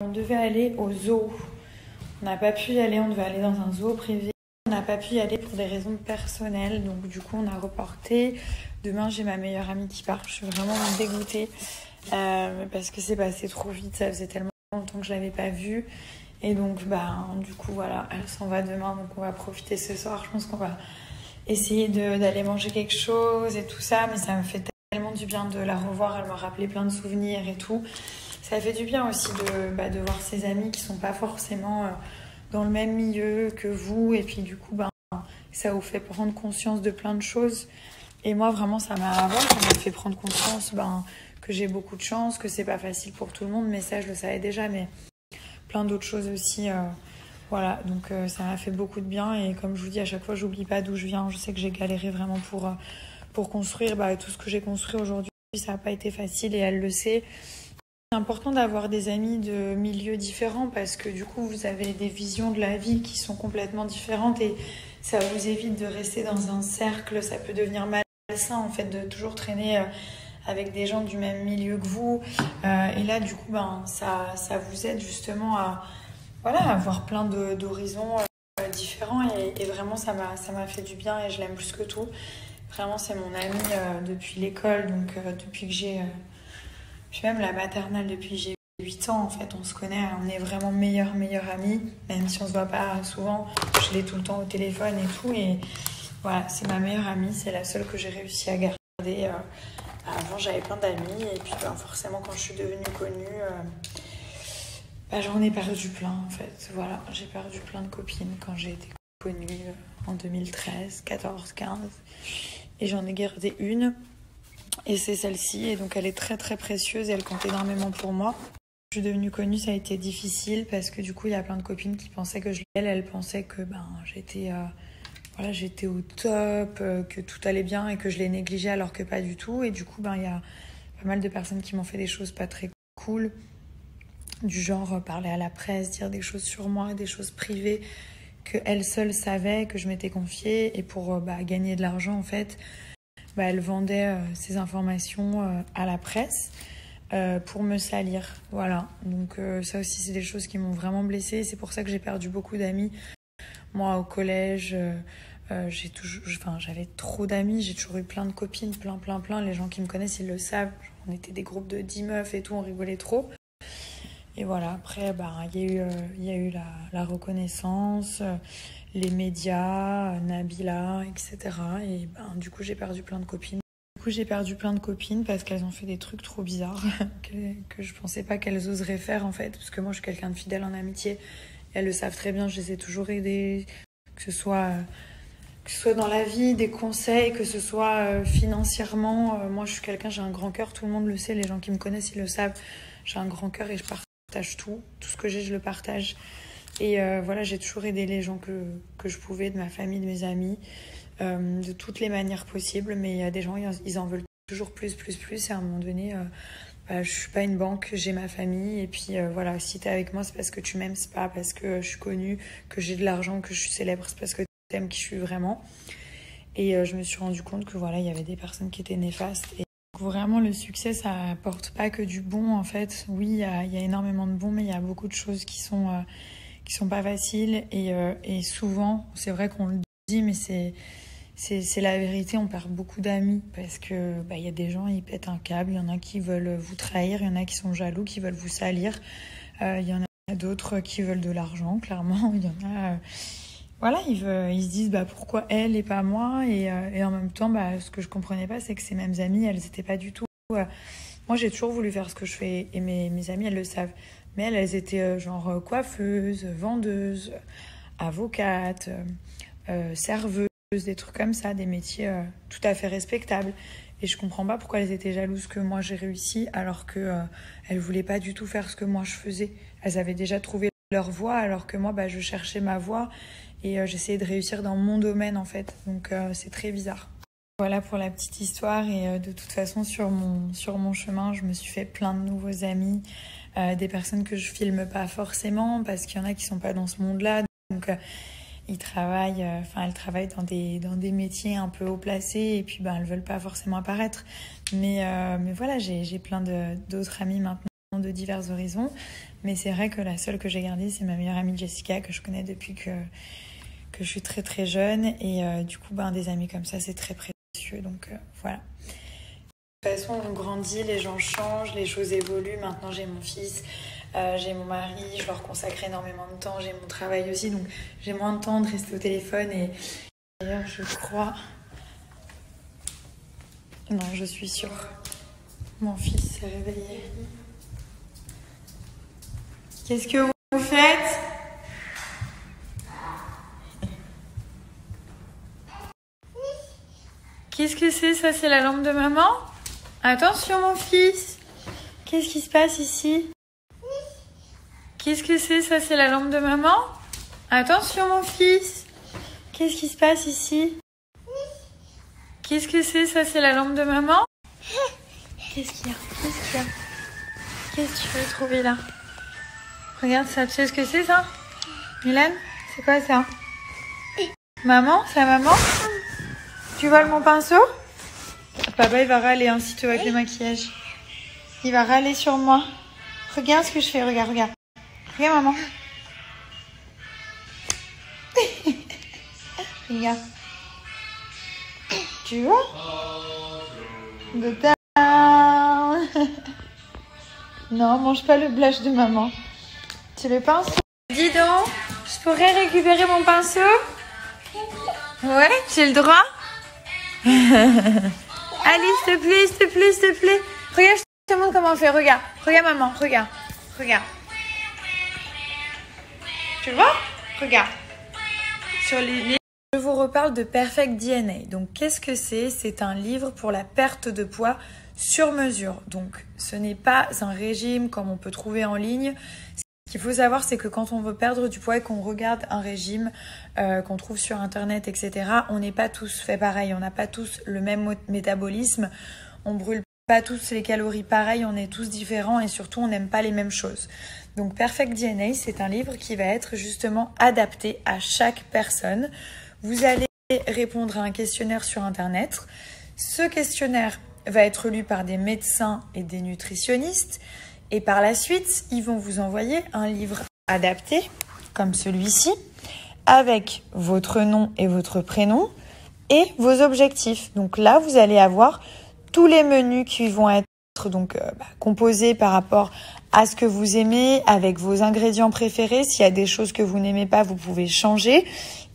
On devait aller au zoo. On n'a pas pu y aller, on devait aller dans un zoo privé. On n'a pas pu y aller pour des raisons personnelles, donc du coup on a reporté. Demain j'ai ma meilleure amie qui part, je suis vraiment dégoûtée parce que c'est passé trop vite, ça faisait tellement longtemps que je l'avais pas vue. Et donc du coup voilà, elle s'en va demain, donc on va profiter ce soir. Je pense qu'on va essayer d'aller manger quelque chose et tout ça, mais ça me fait tellement du bien de la revoir, elle m'a rappelé plein de souvenirs et tout. Ça fait du bien aussi de voir ses amis qui sont pas forcément dans le même milieu que vous, et puis du coup ça vous fait prendre conscience de plein de choses. Et moi vraiment ça m'a fait prendre conscience que j'ai beaucoup de chance, que c'est pas facile pour tout le monde, mais ça je le savais déjà, mais plein d'autres choses aussi. Voilà, donc ça m'a fait beaucoup de bien, et comme je vous dis à chaque fois, j'oublie pas d'où je viens. Je sais que j'ai galéré vraiment pour construire tout ce que j'ai construit aujourd'hui. Ça n'a pas été facile et elle le sait. C'est important d'avoir des amis de milieux différents parce que du coup vous avez des visions de la vie qui sont complètement différentes et ça vous évite de rester dans un cercle. Ça peut devenir malsain en fait de toujours traîner avec des gens du même milieu que vous, et là du coup ça vous aide justement à avoir plein d'horizons différents, et vraiment ça m'a fait du bien et je l'aime plus que tout. Vraiment c'est mon amie depuis l'école, donc depuis que j'ai puis même la maternelle, depuis que j'ai 8 ans, en fait, on se connaît, on est vraiment meilleure amie, même si on se voit pas souvent, je l'ai tout le temps au téléphone et tout, et voilà, c'est ma meilleure amie, c'est la seule que j'ai réussi à garder. Avant, j'avais plein d'amis, et puis forcément, quand je suis devenue connue, j'en ai perdu plein, en fait. Voilà, j'ai perdu plein de copines quand j'ai été connue en 2013, 14, 15, et j'en ai gardé une. Et c'est celle-ci, et donc elle est très très précieuse et elle compte énormément pour moi. Je suis devenue connue, ça a été difficile parce que du coup il y a plein de copines qui pensaient que elle pensait que j'étais au top, que tout allait bien et que je les négligeais alors que pas du tout. Et du coup il y a pas mal de personnes qui m'ont fait des choses pas très cool, du genre parler à la presse, dire des choses sur moi, des choses privées que elle seule savait, que je m'étais confiée, et pour gagner de l'argent en fait. Elle vendait ces informations à la presse pour me salir. Voilà. Donc ça aussi, c'est des choses qui m'ont vraiment blessée. C'est pour ça que j'ai perdu beaucoup d'amis. Moi, au collège, j'avais trop d'amis. J'ai toujours eu plein de copines, plein. Les gens qui me connaissent, ils le savent. On était des groupes de 10 meufs et tout, on rigolait trop. Et voilà, après, il y a eu la reconnaissance, les médias, Nabila, etc. Et du coup, j'ai perdu plein de copines. Parce qu'elles ont fait des trucs trop bizarres que je pensais pas qu'elles oseraient faire, en fait. Parce que moi, je suis quelqu'un de fidèle en amitié. Et elles le savent très bien, je les ai toujours aidées. Que ce soit dans la vie, des conseils, que ce soit financièrement. Moi, je suis quelqu'un, j'ai un grand cœur, tout le monde le sait. Les gens qui me connaissent, ils le savent. J'ai un grand cœur et je partage tout ce que j'ai, je le partage, et j'ai toujours aidé les gens que je pouvais, de ma famille, de mes amis, de toutes les manières possibles, mais il y a des gens, ils en veulent toujours plus, et à un moment donné je suis pas une banque, j'ai ma famille, et puis si t'es avec moi, c'est parce que tu m'aimes, c'est pas parce que je suis connue, que j'ai de l'argent, que je suis célèbre, c'est parce que t'aimes qui je suis vraiment. Et je me suis rendu compte que il y avait des personnes qui étaient néfastes. Et vraiment, le succès, ça apporte pas que du bon, en fait. Oui, il y a énormément de bon, mais il y a beaucoup de choses qui sont pas faciles. Et souvent, c'est vrai qu'on le dit, mais c'est la vérité, on perd beaucoup d'amis parce que il y a des gens, ils pètent un câble. Il y en a qui veulent vous trahir, il y en a qui sont jaloux, qui veulent vous salir. Il y en a d'autres qui veulent de l'argent, clairement. Il y en a... ils se disent pourquoi elle et pas moi, et en même temps ce que je comprenais pas, c'est que ces mêmes amies, elles étaient pas du tout moi j'ai toujours voulu faire ce que je fais, et mes amies, elles le savent, mais elles étaient genre coiffeuses, vendeuses, avocates, serveuses, des trucs comme ça, des métiers tout à fait respectables, et je comprends pas pourquoi elles étaient jalouses que moi j'ai réussi alors que elles voulaient pas du tout faire ce que moi je faisais. Elles avaient déjà trouvé leur voie alors que moi je cherchais ma voie. Et j'essayais de réussir dans mon domaine, en fait. Donc c'est très bizarre. Voilà pour la petite histoire. Et de toute façon, sur mon chemin, je me suis fait plein de nouveaux amis. Des personnes que je filme pas forcément, parce qu'il y en a qui sont pas dans ce monde-là. Donc elles travaillent dans des métiers un peu haut placés. Et puis elles veulent pas forcément apparaître. Mais voilà, j'ai plein d'autres amis maintenant. de divers horizons. Mais c'est vrai que la seule que j'ai gardée, c'est ma meilleure amie Jessica, que je connais depuis que je suis très très jeune. Et du coup, des amis comme ça, c'est très précieux. Donc voilà. De toute façon, on grandit, les gens changent, les choses évoluent. Maintenant, j'ai mon fils, j'ai mon mari, je leur consacre énormément de temps. J'ai mon travail aussi, donc j'ai moins de temps de rester au téléphone. Et d'ailleurs, je crois... Non, je suis sûre. Mon fils s'est réveillé. Qu'est-ce que vous faites? Qu'est-ce que c'est ça? C'est la lampe de maman? Attention mon fils. Qu'est-ce qui se passe ici? Qu'est-ce que c'est ça? C'est la lampe de maman? Attention mon fils. Qu'est-ce qui se passe ici? Qu'est-ce que c'est ça? C'est la lampe de maman? Qu'est-ce qu'il y a? Qu'est-ce qu'il y a? Qu'est-ce que tu veux trouver là? Regarde ça, tu sais ce que c'est ça? Mylène, c'est quoi ça? Maman, c'est maman? Tu voles mon pinceau? Papa, il va râler hein, si tu veux avec le maquillage. Il va râler sur moi. Regarde ce que je fais, regarde, regarde. Regarde maman. Regarde. Tu vois? De ta... Non, mange pas le blush de maman. Tu le pinceau? Dis donc, je pourrais récupérer mon pinceau? Ouais, j'ai le droit? Allez, s'il te plaît, s'il te plaît, s'il te plaît. Regarde, je te montre comment on fait. Regarde, regarde maman, regarde, regarde. Tu le vois? Regarde. Sur les... Je vous reparle de Perfect DNA. Donc, qu'est-ce que c'est? C'est un livre pour la perte de poids sur mesure. Donc, ce n'est pas un régime comme on peut trouver en ligne. Ce qu'il faut savoir, c'est que quand on veut perdre du poids et qu'on regarde un régime qu'on trouve sur Internet, etc., on n'est pas tous fait pareil. On n'a pas tous le même métabolisme. On brûle pas tous les calories pareilles. On est tous différents et surtout, on n'aime pas les mêmes choses. Donc, Perfect DNA, c'est un livre qui va être justement adapté à chaque personne. Vous allez répondre à un questionnaire sur Internet. Ce questionnaire va être lu par des médecins et des nutritionnistes. Et par la suite, ils vont vous envoyer un livre adapté, comme celui-ci, avec votre nom et votre prénom et vos objectifs. Donc là, vous allez avoir tous les menus qui vont être composés par rapport à ce que vous aimez, avec vos ingrédients préférés. S'il y a des choses que vous n'aimez pas, vous pouvez changer.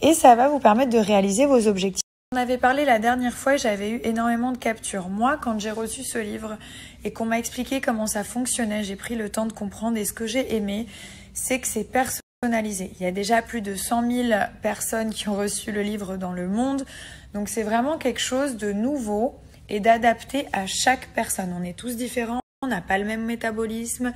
Et ça va vous permettre de réaliser vos objectifs. On avait parlé la dernière fois et j'avais eu énormément de captures. Moi, quand j'ai reçu ce livre et qu'on m'a expliqué comment ça fonctionnait, j'ai pris le temps de comprendre et ce que j'ai aimé, c'est que c'est personnalisé. Il y a déjà plus de 100 000 personnes qui ont reçu le livre dans le monde. Donc c'est vraiment quelque chose de nouveau et d'adapté à chaque personne. On est tous différents, on n'a pas le même métabolisme,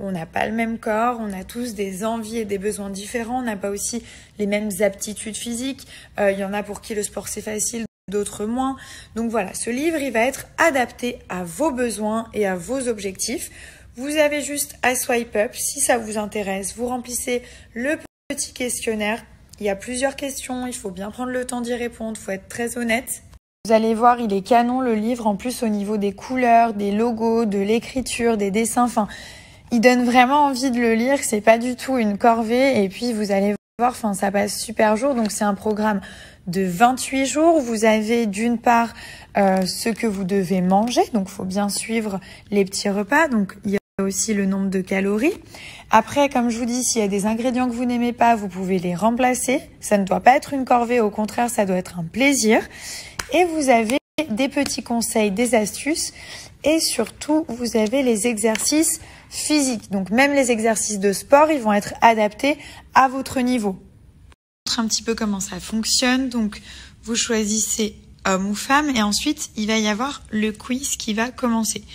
on n'a pas le même corps, on a tous des envies et des besoins différents, on n'a pas aussi les mêmes aptitudes physiques. Il y en a pour qui le sport c'est facile, d'autres moins. Donc voilà, ce livre, il va être adapté à vos besoins et à vos objectifs. Vous avez juste à swipe up si ça vous intéresse. Vous remplissez le petit questionnaire. Il y a plusieurs questions, il faut bien prendre le temps d'y répondre, il faut être très honnête. Vous allez voir, il est canon le livre, en plus au niveau des couleurs, des logos, de l'écriture, des dessins, enfin... Il donne vraiment envie de le lire, c'est pas du tout une corvée et puis vous allez voir, ça passe super jour. Donc c'est un programme de 28 jours. Vous avez d'une part ce que vous devez manger, donc il faut bien suivre les petits repas. Donc il y a aussi le nombre de calories. Après, comme je vous dis, s'il y a des ingrédients que vous n'aimez pas, vous pouvez les remplacer. Ça ne doit pas être une corvée, au contraire, ça doit être un plaisir. Et vous avez des petits conseils, des astuces et surtout vous avez les exercices physiques. Donc même les exercices de sport, ils vont être adaptés à votre niveau. Je vais vous montrer un petit peu comment ça fonctionne. Donc vous choisissez homme ou femme et ensuite il va y avoir le quiz qui va commencer.